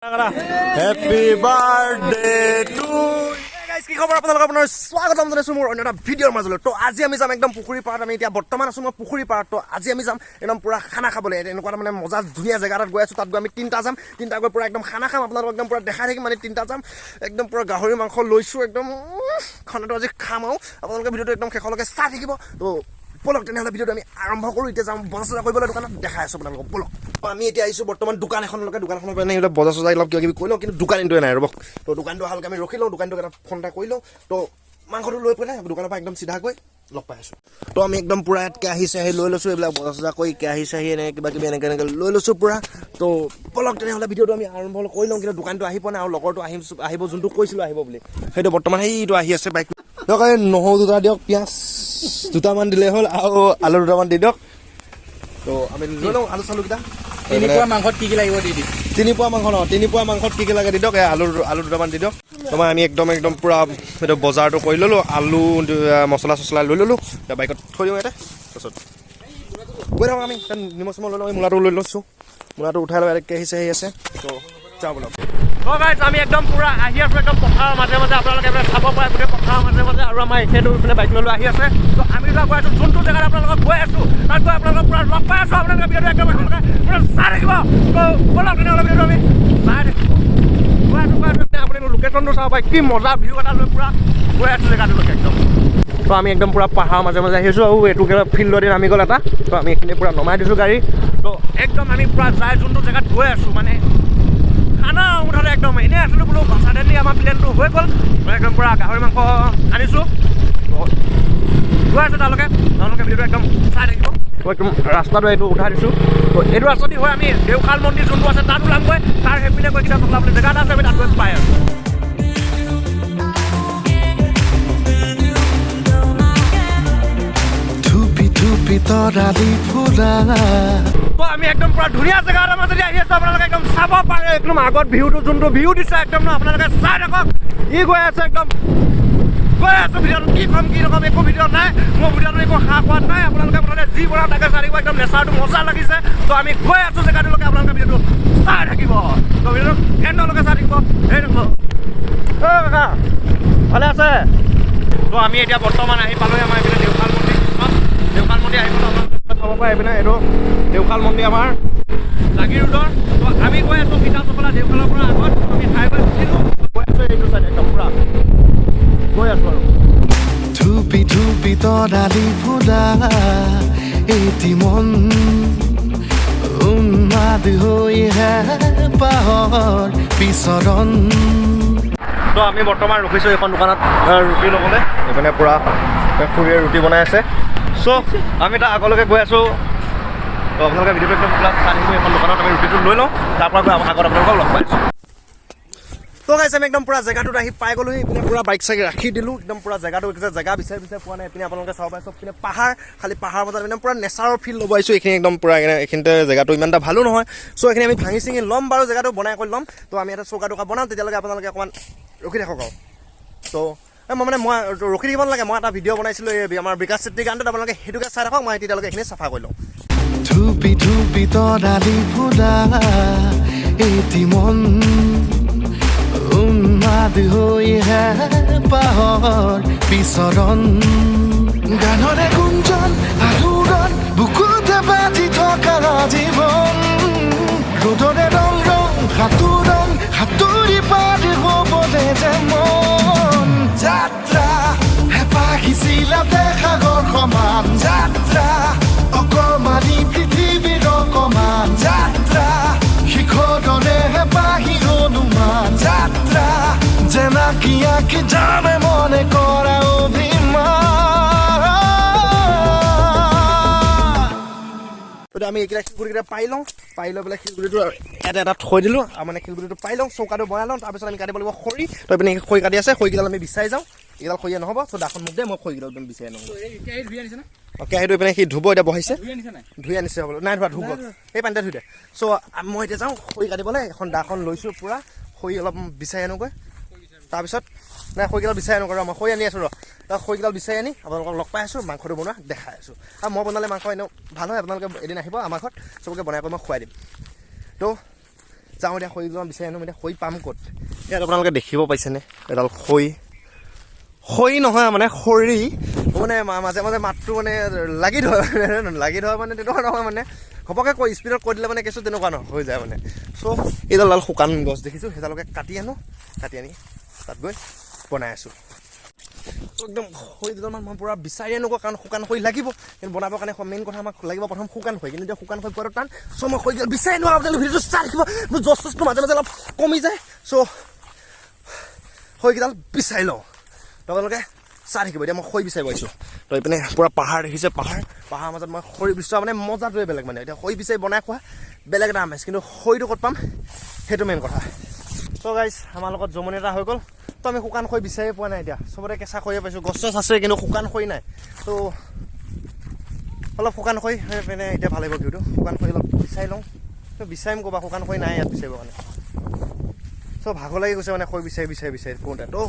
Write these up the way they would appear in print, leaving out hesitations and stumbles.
Happy birthday to guys, কি খবৰ আপোনালোকৰ আপোনাৰ স্বাগতম জনাইছো মোৰ অন্য এটা ভিডিঅ'ৰ মাজলৈ। তো আজি আমি যাম একদম পুখুৰী পাৰত। আমি এতিয়া বৰ্তমান আছো মই পুখুৰী পাৰত। তো আজি আমি যাম একদম পুৰা খানা খাবলৈ। এনেকুৱা মানে মজা ধুনীয়া জেগা এটাত গৈ আছো। তাত গৈ আমি তিনিটা যাম, তিনিটা গৈ পুৰা একদম খানা খাম। আপোনালোকক একদম পুৰা দেখাই থাকিম। মানে তিনিটা যাম, একদম পুৰা গাহৰি মাংস লৈছো। একদম খানাটো আজি খাম আৰু আপোনালোকে ভিডিঅ'টো একদম শেষলৈকে চাই থাকিব। তো বলক তেনেহ'লে ভিডিঅ'টো আমি আৰম্ভ কৰোঁ। এতিয়া যাম বজাৰ চজাৰ কৰিবলৈ দোকানত, দেখাই আছোঁ আপোনালোকক বলক। আমি এতিয়া আহিছোঁ বৰ্তমান দোকান এখনলৈকে। দোকানখনৰ পৰা এইবিলাক বজাৰ চজাৰ অলপ কিবা কিবি কৰি লওঁ, কিন্তু দোকানীটোৱে নাই ৰ'ব। তো দোকানটো অহালৈকে আমি ৰখি লওঁ। দোকানটোক এটা ফোন এটা কৰি লওঁ। তো মাংসটো লৈ পেলাই দোকানৰ পৰা একদম চিধাকৈ লগ পাই আছোঁ। তো আমি একদম পূৰা ইয়াত কেৰাহী চেৰাহী লৈ লৈছোঁ। এইবিলাক বজাৰ চজাৰ কৰি কেৰাহী চেৰাহী এনেকৈ কিবা কিবি এনেকৈ লৈ লৈছোঁ পূৰা। তো বলক তেনেহ'লে ভিডিঅ'টো আমি আৰম্ভ কৰি লওঁ। কিন্তু দোকানটো আহি পোৱা নাই, আৰু লগৰটো আহিব যোনটো কৈছিলোঁ আহিব বুলি, সেইটো বৰ্তমান সেইটো আহি আছে বাইক। দিয়ক এই নহৰু দুটা দিয়ক, পিঁয়াজ দুটামান দিলে হ'ল, আৰু আলু দুটামান দি দিয়ক। তো আমি লৈ লওঁ আলু চালুকেইটা। 3 পোৱা মাংসত কি কি লাগিব দি দিম। 3 পোৱা মাংস নহয়, 3 পোৱা মাংসত কি কি লাগে দি দিয়ক। এই আলু দুটামান দি দিয়ক। তোমাৰ আমি একদম পূৰা এইটো বজাৰটো কৰি ল'লোঁ। আলু মছলা চছলা লৈ ল'লোঁ। এতিয়া বাইকত থৈ দিওঁ ইয়াতে। তাৰপিছত গৈ থাকক আমি। নিমখ চিমখ লৈ লওঁ। মূলাটো লৈ লৈছোঁ। মূলাটো উঠাই লৈ ইয়াতে কেৰাহী চেৰাহী আছে। তো যাওঁ বলক। তো গাইজ আমি একদম পূৰা আহি আছোঁ একদম পথাৰৰ মাজে মাজে। আপোনালোকে এইবিলাক চাব পাৰে গোটেই পথাৰৰ মাজে মাজে। আৰু আমাৰ এখেতো এইফালে বাইক লৈ আহি আছে। তো আমি যোৱা গৈ আছোঁ যোনটো জেগাত আপোনালোকক গৈ আছোঁ, তাত গৈ আপোনালোকক পূৰা লগ পাই আছোঁ। আপোনালোকে ভিডিঅ'টো একদম পূৰা চাই থাকিব। তো বলক তেনেহ'লে ভিডিঅ'টো আমি চাই থাকিব। আপুনি লোকেশ্যনটো চাব পাৰে, কি মজা ভিউ এটা লৈ পূৰা গৈ আছোঁ জেগাটোলৈকে একদম। তো আমি একদম পূৰা পাহাৰৰ মাজে মাজে আহিছোঁ। আৰু এইটো ফিল্ডতে নামি গ'ল এটা। তো আমি এইখিনি পূৰা নমাই দিছোঁ গাড়ী। তো একদম আমি পূৰা যাই যোনটো জেগাত গৈ আছোঁ, মানে খানা মুঠতে একদম এনেই আছিলোঁ বোলো। চাডেনলি আমাৰ প্লেনটো হৈ গ'ল। একদম পূৰা গাহৰি মাংস আনিছোঁ। গৈ আছোঁ তেওঁলোকে ভিডিঅ'টো একদম চাই থাকিব। তো একদম ৰাস্তাটো এইটো উঠাই দিছোঁ। তো এইটো ৰাস্তা দি হৈ আমি দেওশাল মন্দিৰ যোনটো আছে তাত ওলামগৈ। তাৰ সেইপিনে গৈ কিটা চলাবলৈ জেগা এটা আছে, আমি তাত গৈ পাই আছোঁ। তো আমি একদম পুৰা ধুনীয়া জেগা এটাৰ মাজেদি আহি আছোঁ। আপোনালোকে একদম চাব পাৰে। একদম আগত ভিউটো যোনটো ভিউ দিছে একদম আপোনালোকে চাই থাকক। ই গৈ আছে একদম গৈ আছোঁ। ভিডিঅ'টো কি ক'ম কি নক'ম একো ভিডিঅ' নাই। মোৰ ভিডিঅ'টো একো সাহ পোৱা নাই। আপোনালোকে মুঠতে যি বনাওঁ তাকে চাই থাকিব। একদম নেচাৰটো মজা লাগিছে। তো আমি গৈ আছোঁ জেগাটোলৈকে। আপোনালোকে ভিডিঅ'টো চাই থাকিব। তো ভিডিঅ'টো এণ্ডলৈকে চাই থাকিব। সেই নক'ব কাকা ভালে আছে? তো আমি এতিয়া বৰ্তমান আহি পালোঁহি আমাৰ এইপিনে দেওশাল মন্দিৰ। দেওশাল মন্দিৰ আহি পালোঁ। আপোনালোকে চাব পাৰে এইপিনে এইটো দেওশাল মন্দিৰ আমাৰ লাগি ৰোডৰ। তো আমি গৈ আছোঁ পিঠা চকলা দেওশালৰ পৰা আগত। আমি হাইৱে উঠিলোঁ, গৈ আছোঁ এইটো চাইড একদম পূৰা গৈ আছোঁ আৰু ধুপি তৰালি ফুলা এটি মন উন্মাদ হৈহে পাহৰ বিচৰণ। তো আমি বৰ্তমান ৰখিছোঁ এইখন দোকানত ৰুটি ল'বলৈ। এইপিনে পূৰা খুৰীয়ে ৰুটি বনাই আছে। চ' আমি তাৰ আগলৈকে গৈ আছোঁ। তো আপোনালোকে ভিডিঅ'টো একদম পূৰা চাই থাকিব। এইখন দোকানত আমি ৰুটিটো লৈ লওঁ, তাৰ পৰা গৈ আগত আপোনালোকক লগ পাইছোঁ। তো গাইছ আমি একদম পূৰা জেগাটোত আহি পাই গ'লোঁ। এইপিনে পূৰা বাইক চাইক ৰাখি দিলোঁ। একদম পূৰা জেগাটো জেগা বিচাৰি পোৱা নাই। এইপিনে আপোনালোকে চাব পাৰে চব পিনে পাহাৰ, খালি পাহাৰ মাজত একদম পূৰা নেচাৰৰ ফিল ল'ব আহিছোঁ। এইখিনি একদম পূৰা এইখিনিতে জেগাটো ইমান এটা ভালো নহয়। চ' এইখিনি আমি ভাঙি চিঙি ল'ম বাৰু, জেগাটো বনাই কৰি ল'ম। তো আমি এটা চৌকা টৌকা বনাম, তেতিয়ালৈকে আপোনালোকে অকণমান ৰখি থাকক আৰু। তো মই ৰখি থাকিব নালাগে। মই এটা ভিডিঅ' বনাইছিলোঁ এই আমাৰ বিকাশ চেত্ৰীৰ গানটোত। আপোনালোকে সেইটোকে চাই থাকক। মই তেতিয়ালৈকে এইখিনি চাফা কৰি লওঁ। ধুপি তৰালি ফুলা এটি মন উন্মাদ হৈহে পাহৰ বিচৰণ। গানৰে গুঞ্জন আলোড়ন বুকুতে বাজি থকা জীৱন। ৰ'দৰে ৰং সাঁতুৰি পাৰি হ'বলে যে মন। যাত্ৰা হেঁপাহিছিলা সাগৰ সমান। যাত্ৰা অকমানি পৃথিৱীৰ অকমান। যাত্ৰা শিখৰৰে হেঁপাহি অনুমান। যাত্ৰা জেনাকি আঁকি জানে মনে কৰা অভিমান। আমি এইকেইটা শিলগুটিকেইটা পাই লওঁ। পাই লৈ পেলাই শিলগুটিটো এটা থৈ দিলোঁ। মানে শিলগুটিটো পাই লওঁ, চৌকাটো বনাই লওঁ। তাৰপিছত আমি কাটিব লাগিব খৰি। তো এইপিনে খৰি কাটি আছে, খৰিকেইডাল আমি বিচাৰি যাওঁ। এইকেইডাল খৰিয়ে নহ'ব। চ' দাখন মোক দে, মই খৰিকেইডাল একদম বিচাৰি আনো। কেৰাহীটো এইপিনে সি ধুব এতিয়া বহাইছে। ধুই আনিছে হ'ব নাই ধোৱা, ধুব এই পানীতে ধুই দে। চ' মই এতিয়া যাওঁ খৰি কাটিবলৈ। এখন দাখন লৈছোঁ পূৰা। খৰি অলপ বিচাৰি আনোগৈ। তাৰপিছত নাই খৰিকেইডাল বিচাৰি আনোগৈ ৰ, মই খৰি আনি আছোঁ ৰ। খৰিকেইডাল বিচাৰি আনি আপোনালোকক লগ পাই আছোঁ। মাংসটো বনোৱা দেখাই আছোঁ। আৰু মই বনালে মাংস এনেও ভাল হয়। আপোনালোকে এদিন আহিব আমাৰ ঘৰত, চবকে বনাই কৰি মই খুৱাই দিম। তো যাওঁ এতিয়া খৰি দুডালমান বিচাৰি আনো এতিয়া খৰি পাম ক'ত ইয়াত আপোনালোকে দেখিব পাইছেনে এডাল খৰি নহয় মানে খৰি মানে মাজে মাজে মাতটো মানে লাগি ধৰে মানে তেনেকুৱা নহয় মানে ঘপককৈ কৈ স্পীডত কৈ দিলে মানে কিছু তেনেকুৱা নহয় হৈ যায় মানে চ' এইডাল শুকান গছ দেখিছোঁ সেইডালকে কাটি আনি তাত গৈ বনাই আছোঁ একদম খৰি দুডালমান মই পূৰা বিচাৰি আনোগৈ কাৰণ শুকান খৰি লাগিব কিন্তু বনাবৰ কাৰণে মেইন কথা আমাক লাগিব প্ৰথম শুকান খৰি কিন্তু এতিয়া শুকান খৰি পোৱাটো টান চ' মই খৰিডাল বিচাৰি আনো আপোনালোকে ভিডিঅ'টো চাই থাকিব মোৰ জছটো মাজে মাজে অলপ কমি যায় চ' খৰিকেইডাল বিচাৰি লওঁ আপোনালোকে চাই থাকিব এতিয়া মই খৰি বিচাৰিব আহিছোঁ তো এইপিনে পূৰা পাহাৰ দেখিছে পাহাৰ মাজত মই খৰি বিচৰা মানে মজাটোৱে বেলেগ মানে এতিয়া খৰি বিচাৰি বনাই খোৱা বেলেগ এটা আমেজ কিন্তু খৰিটো ক'ত পাম সেইটো মেইন কথা চ' গাইজ আমাৰ লগত জমনি এটা হৈ গ'ল তো আমি শুকান খৰি বিচাৰি পোৱা নাই এতিয়া চবতে কেঁচা খৰিয়ে পাইছোঁ গছ চছ আছে কিন্তু শুকান খৰি নাই তো অলপ শুকান খৰি মানে এতিয়া ভাল লাগিব ভিউটো শুকান খৰি অলপ বিচাৰি লওঁ বিচাৰিম ক'বা শুকান খৰি নাই ইয়াত বিচাৰিব কাৰণে চ' ভাগৰ লাগি গৈছে মানে খৰি বিচাৰি পোতে তো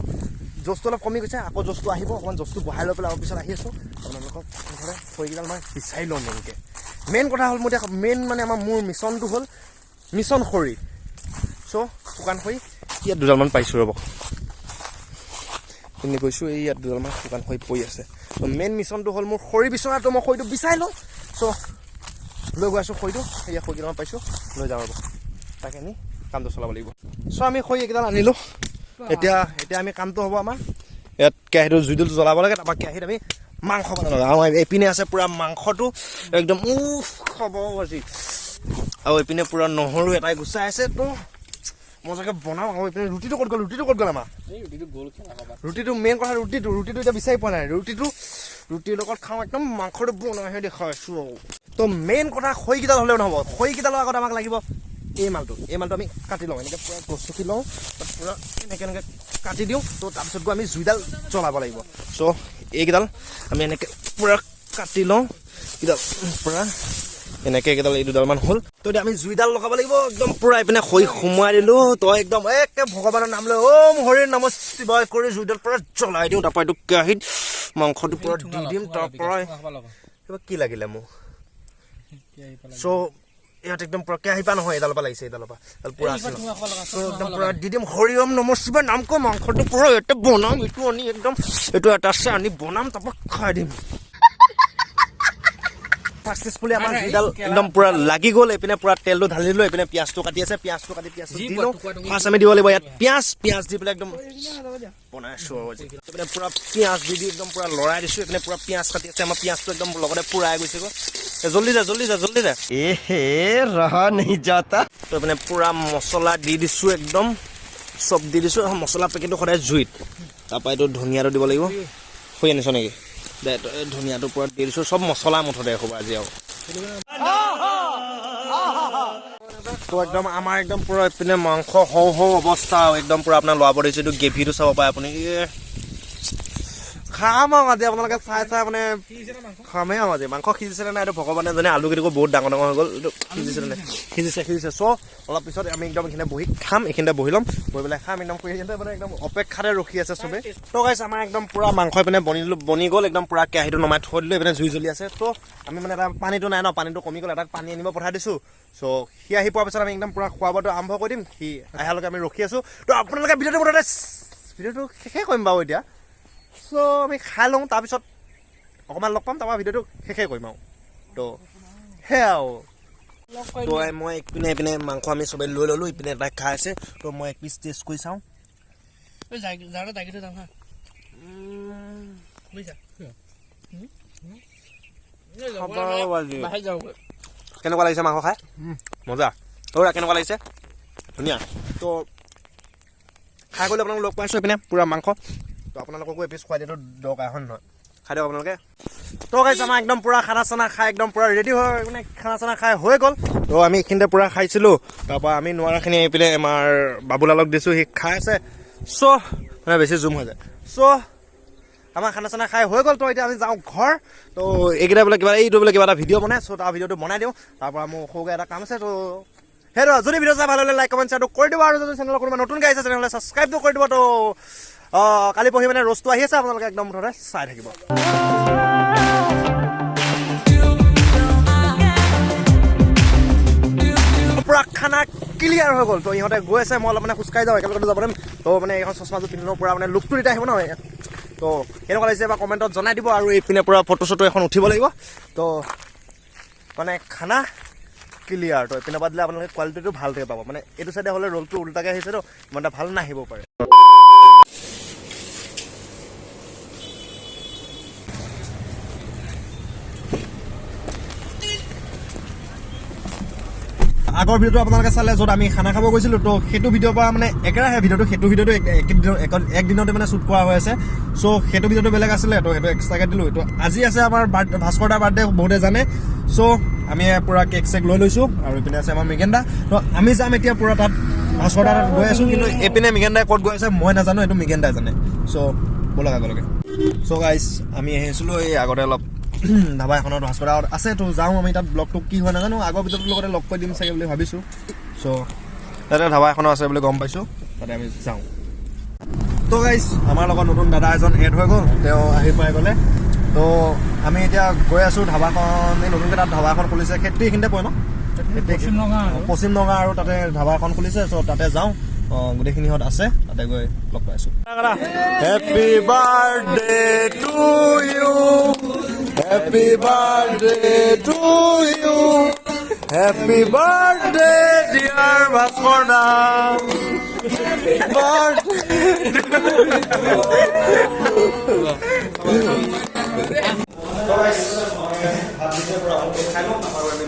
জছটো অলপ কমি গৈছে আকৌ জছটো আহিব অকণমান জছটো বঢ়াই লৈ পেলাই অলপ পিছত আহি আছোঁ আপোনালোকক মুঠতে খৰিকেইডাল মই বিচাৰি লওঁ মেইন কথা হ'ল মোৰ এতিয়া মেইন মানে মোৰ মিছনটো হ'ল মিছন খৰি চ' শুকান খৰি ইয়াত দুডালমান পাইছোঁ ৰ'ব কিনি কৈছোঁ এই ইয়াত দুডালমান শুকান খৰি পৰি আছে ত' মেইন মিছনটো হ'ল মোৰ খৰি বিচৰাটো মই খৰিটো বিচাৰি লওঁ চ' লৈ গৈ আছোঁ খৰিটো ইয়াত খৰি কেইটামান পাইছোঁ লৈ যাওঁ ৰ'ব তাকে আনি কামটো চলাব লাগিব চ' আমি খৰি এইকেইডাল আনিলোঁ এতিয়া আমি কামটো হ'ব আমাৰ ইয়াত কেৰাহীটো জুইটো জ্বলাব লাগে তাৰপৰা কেৰাহীত আমি মাংস বনাব লাগে আৰু এইপিনে আছে পূৰা মাংসটো একদম খাব আজি আৰু এইপিনে পূৰা নহৰু এটাই গুচাই আছে তো মজাকৈ বনাওঁ আৰু এইপিনে ৰুটিটো ক'ত গ'ল আমাৰ ৰুটিটো মেইন কথা ৰুটিটো এতিয়া বিচাৰি পোৱা নাই ৰুটিৰ লগত খাওঁ একদম মাংসটো বনাইহে দেখাই আছোঁ আৰু তো মেইন কথা খৰিকেইডাল হ'লেও নহ'ব খৰিকেইডালৰ আগত আমাক লাগিব এই মালটো আমি কাটি লওঁ এনেকৈ পূৰা গছকি লওঁ তাত পূৰা এনেকৈ কাটি দিওঁ তো তাৰপিছত গৈ আমি জুইডাল জ্বলাব লাগিব চ' এইকেইডাল আমি এনেকৈ পূৰা কাটি লওঁ এইডাল পূৰা এনেকৈ এইকেইডাল এই দুডালমান হ'ল তো এতিয়া আমি জুইডাল লগাব লাগিব একদম পূৰা এইপিনে খৰি সোমোৱাই দিলোঁ তো একদম একে ভগৱানৰ নাম লৈ হৰিৰ নাম শিৱায় কৰি জুইডাল পূৰা জ্বলাই দিওঁ তাৰপৰা এইটো কেৰাহীত মাংসটো পূৰা দি দিম তাৰপৰা কিবা কি লাগিলে মোৰ চ' ইয়াত একদম পূৰা কেৰাহী পৰা নহয় এইডালৰ পৰা লাগিছে এইডালৰ পৰা পূৰা আছে একদম পূৰা দি দিম হৰি ওম নম শিৱায় নাম কৈ মাংসটো পূৰা ইয়াতে বনাম এইটো আনি একদম এইটো এটা আছে আনি বনাম তাৰপৰা খাই দিম সাকচেছফুলি আমাৰ জুইডাল একদম পূৰা লাগি গ'ল এইপিনে পূৰা তেলটো ঢালি দিলোঁ এইপিনে পিঁয়াজটো কাটি আছে পিঁয়াজটো দি লওঁ ফাৰ্ষ্ট আমি দিব লাগিব ইয়াত পিঁয়াজ দি পেলাই একদম বনাই আছোঁ এইপিনে পূৰা পিঁয়াজ দি একদম পূৰা লৰাই দিছোঁ এইপিনে পূৰা পিঁয়াজ কাটি আছে আমাৰ পিঁয়াজটো একদম লগতে পূৰাই গৈছেগৈ জল্দি যা ৰহা নেহি যাতা তো এইপিনে পূৰা মছলা দি দিছোঁ একদম চব দি দিছোঁ মছলা পেকেটটো সদায় জুইত তাৰপৰা এইটো ধনিয়াটো দিব লাগিব হৈ আনিছ নেকি দে ধনিয়াটো পূৰা দি দিছোঁ চব মছলা মুঠতে হ'ব আজি আৰু তো একদম আমাৰ একদম পূৰা এইপিনে মাংস হওঁ অৱস্থা একদম পূৰা আপোনাৰ লৰাব দিছোঁ এইটো গ্ৰেভিটো চাব পাৰে আপুনি খাম আৰু আজি আপোনালোকে চাই মানে খামেই আৰু আজি মাংস সিজিছিলে নাই এইটো ভগৱানে জানে আলুকেইটাকো বহুত ডাঙৰ হৈ গ'ল এইটো সিজিছিলে নাই সিজিছে চ' অলপ পিছত আমি একদম এইখিনিতে বহি খাম এইখিনিতে বহি ল'ম বহি পেলাই খাম একদম মানে একদম অপেক্ষাতে ৰখি আছে চবে তো গাইছ আমাৰ একদম পূৰা মাংস এইপিনে বনি গ'ল একদম পূৰা কেৰাহীটো নমাই থৈ দিলোঁ এইপিনে জুই জ্বলি আছে তো আমি মানে এটা পানীটো নাই ন পানীটো কমি গ'ল এটাক পানী আনিব পঠাই দিছোঁ চ' সি আহি পোৱাৰ পিছত আমি একদম পূৰা খোৱা বোৱাটো আৰম্ভ কৰি দিম সি অহালৈকে আমি ৰখি আছোঁ তো আপোনালোকে ভিডিঅ'টো শেষেই কৰিম বাৰু এতিয়া চ' আমি খাই লওঁ তাৰপিছত অকণমান লগ পাম তাৰপৰা ভিডিঅ'টো শেষেই কৰিম আৰু তো সেয়া আৰু তো মই এইপিনে মাংস আমি চবেই লৈ ল'লোঁ ইপিনে এটা খাই আছে তো মই এক পিচ টেষ্ট কৰি চাওঁ কেনেকুৱা লাগিছে মাংস খাই মজা কেনেকুৱা লাগিছে ধুনীয়া তো খাই গ'লে আপোনালোক লগ পাইছোঁ এইপিনে পূৰা মাংস তো আপোনালোককো এপিচ খুৱাই দিয়াটো দৰকাৰ হয় নহয় খাই দিয়ক আপোনালোকে তো গাইছ আমাৰ একদম পূৰা খানা চানা খাই একদম পূৰা ৰেডি হৈ মানে খানা চানা খাই হৈ গ'ল তো আমি এইখিনিতে পূৰা খাইছিলোঁ তাৰপৰা আমি নোৱাৰাখিনি এইপিনে আমাৰ বাবুলালক দিছোঁ সি খাই আছে চ' মানে বেছি জুম হৈ যায় চ' আমাৰ খানা চানা খাই হৈ গ'ল তো এতিয়া আমি যাওঁ ঘৰ তো এইকেইটা বোলে কিবা এটা ভিডিঅ' বনাই চ' তাৰ ভিডিঅ'টো বনাই দিওঁ তাৰপৰা মোৰ সৰুকৈ এটা কাম আছে তো সেইটো যদি ভিডিঅ' চাই ভাল হ'লে লাইক কমেণ্ট শ্বেয়াৰটো কৰি দিব আৰু যদি চেনেলৰ কোনোবা নতুনকৈ আহিছে তেনেহ'লে ছাবস্ক্ৰাইবটো কৰি দিব তো কালি পৰহি মানে ৰ'ষ্টটো আহি আছে আপোনালোকে একদম মুঠতে চাই থাকিব পূৰা খানা ক্লিয়াৰ হৈ গ'ল তো ইহঁতে গৈ আছে মই অলপ মানে খোজকাঢ়ি যাওঁ একেলগতে যাব পাৰিম তো মানে এখন চশমাযোৰ পিন্ধাৰ পৰা মানে লুকটো তেতিয়া আহিব নহয় তো কেনেকুৱা লাগিছে বা কমেণ্টত জনাই দিব আৰু এইপিনে পৰা ফটো চটো এখন উঠিব লাগিব তো মানে খানা ক্লিয়াৰ তো এইপিনে পৰা দিলে আপোনালোকে কোৱালিটিটো ভালকৈ পাব মানে এইটো চাইডে হ'লে ৰ'লটো উল্টাকৈ আহিছে তো ইমান এটা ভাল নাহিব পাৰে আগৰ ভিডিঅ'টো আপোনালোকে চালে য'ত আমি খানা খাব গৈছিলোঁ তো সেইটো ভিডিঅ'ৰ পৰা মানে একেৰাহে ভিডিঅ'টো সেইটো ভিডিঅ'টো একদিনতে মানে শ্বুট কৰা হৈ আছে চ' সেইটো ভিডিঅ'টো বেলেগ আছিলে তো সেইটো এক্সট্ৰাকৈ দিলোঁ তো আজি আছে আমাৰ ভাস্কৰ দাৰ বাৰ্থডে বহুতে জানে চ' আমি পূৰা কেক চেক লৈ লৈছোঁ আৰু এইপিনে আছে আমাৰ মিগেন দা তো আমি যাম এতিয়া পূৰা তাত ভাস্কৰ দাৰ গৈ আছোঁ কিন্তু এইপিনে মিগেন দাই ক'ত গৈ আছে মই নাজানো এইটো মিগেন দাই জানে চ' ব'লক আগলৈকে চ' গাইজ আমি আহিছিলোঁ এই আগতে অলপ ধাবা এখনত ভাস্কৰ দা আছে তো যাওঁ আমি তাত ব্লগটো কি হয় নাজানো আগৰ ভিডিঅ'টোৰ লগতে লগ কৰি দিম চাগে বুলি ভাবিছোঁ চ' তাতে ধাবা এখনো আছে বুলি গম পাইছোঁ তাতে আমি যাওঁ তো গাইজ আমাৰ লগত নতুন দাদা এজন এড হৈ গ'ল তেওঁ আহি পাই গ'লে তো আমি এতিয়া গৈ আছোঁ ধাবাখন এই নতুনকৈ তাত ধাবা এখন খুলিছে সেইটো এইখিনিতে পৰে ন পশ্চিম নগাঁও আৰু তাতে ধাবা এখন খুলিছে চ' তাতে যাওঁ গোটেইখিনিহঁত আছে তাতে গৈ লগ পাই আছোঁ happy birthday to you happy birthday to you happy birthday dear Bhaskar da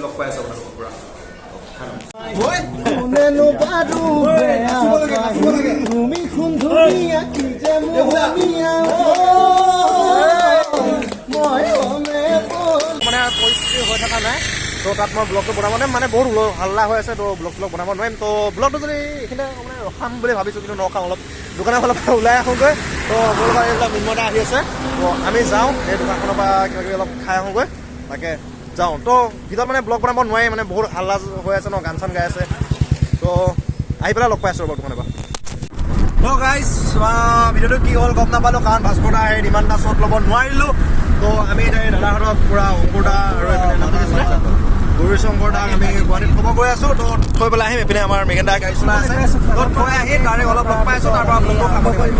লগ পাই আছোঁ পুৰা তুমি সুন্দৰীয়া কি যে মানে পৰিস্থিতি হৈ থকা নাই তো তাত মই ব্লগটো বনাব নোৱাৰিম মানে বহুত হাল্লা হৈ আছে তো ব্লগ বনাব নোৱাৰিম তো ব্লগটো যদি এইখিনিতে মানে ৰখাম বুলি ভাবিছোঁ কিন্তু নৰখাম অলপ দোকানৰ ফালৰ পৰা ওলাই আহোঁগৈ তো মোৰ লগত এইবিলাক মিন্ময় আহি আছে তো আমি যাওঁ এই দোকানখনৰ পৰা কিবা কিবি অলপ খাই আহোঁগৈ তাকে যাওঁ তো ভিতৰত মানে ব্লগ বনাব নোৱাৰি মানে বহুত হাল্লা হৈ আছে ন গান চান গাই আছে তো আহি পেলাই লগ পাই আছোঁ ৰ'ব দোকানৰ পৰা তো গাইজ ভিডিঅ'টো কি হ'ল গম নাপালোঁ কাৰণ ভাস্কৰ দা ইমান এটা শ্বট ল'ব নোৱাৰিলোঁ তো আমি এতিয়া দাদাহঁতক পূৰা অংকুৰ দা আৰু এইপিনে নাম দিছিলে গৌৰী শংকৰ দাক আমি গুৱাহাটীত থ'ব গৈ আছোঁ তো থৈ পেলাই আহিম এইপিনে আমাৰ মেগেন দা গাড়ী চলাই আছে তো থৈ আহি তাৰে অলপ লগ পাই আছোঁ তাৰ পৰা ব্লগটো খাব পাৰিম